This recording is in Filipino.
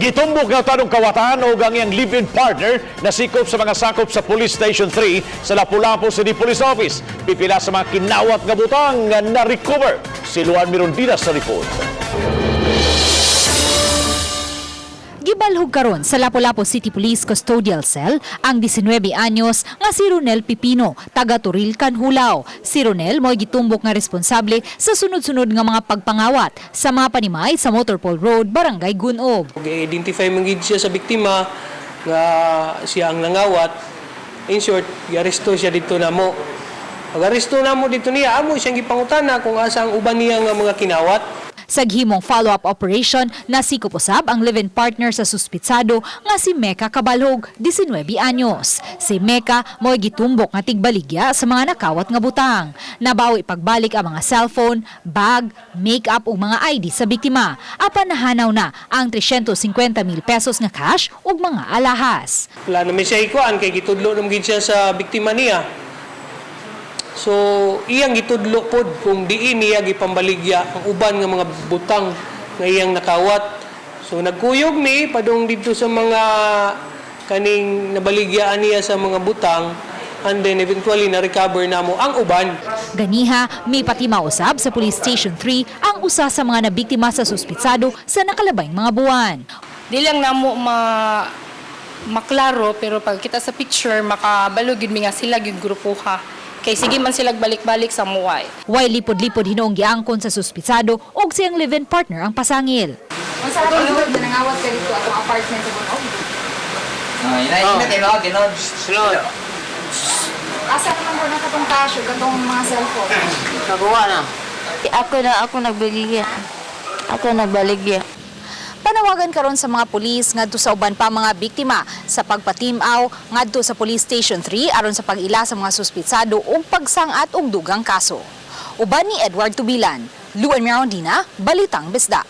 Gitumbok na tanong kawatan o ang iyang live-in partner na sikop sa mga sakop sa Police Station 3 sa Lapu-Lapu City Police Office. Pipila sa mga kinawat nga butang nga na-recover. Si Luan Mirondina sa report. Gibalhog karon sa Lapu-Lapu City Police Custodial Cell ang 19 anyos nga si Ronel Pipino, taga Turilcan, Hulao. Si Ronel mo'y gitumbok nga responsable sa sunod-sunod nga mga pagpangawat sa mga panimay sa Motorpole Road, Barangay Gunob. I-identify man gid siya sa biktima nga siya ang nangawat. In short, i-aresto siya dito namo. Pag-aresto namo dito niya, amo siyang gipangutana kung asa ang uban niya nga mga kinawat. Sa gihimong follow-up operation, nasikop usab ang live-in partner sa suspitsado nga si Mecca Cabalhog, 19 anyos. Si Mecca mo'y gitumbok nga tigbaligya sa mga nakawat nga butang. Nabawi pagbalik ang mga cellphone, bag, make-up ug mga ID sa biktima. Apan nahanaw na ang 350,000 pesos nga cash ug mga alahas. Wala naman siya ikuan kay gitudlo naman gid siya sa biktima niya. So, iyang gitudlo pod kung diin niya gipambaligya ang uban nga mga butang nga iyang nakawat. So, nagkuyog ni padung dito sa mga kaning nabaligyaan niya sa mga butang and then eventually na-recover namo ang uban. Ganiha, may pati mausab sa Police Station 3 ang usa sa mga nabiktima sa suspitsado sa nakalabayng mga buwan. Di lang namo maklaro pero pag kita sa picture makabalo gyud mi nga sila gyud grupo ha. Kay sige man sila balik-balik sa muway. Way lipod-lipod hinoong giangkon sa suspitsado ug siyang live-in partner ang pasangil. Sa atong lugar na nangawat ka dito atong apartment sa Gunob? Tinod. Asa naman po na katong cash o katong mga cellphone? Nagawa na. Ako nagbaligya. Panawagan karon sa mga pulis ngadto sa uban pa mga biktima sa pagpatimaw ngadto sa Police Station 3 aron sa pag-ila sa mga suspitsado ug pagsangat og dugang kaso. Uban ni Edward Tubilan, Luan Mirondina, Balitang Bisda.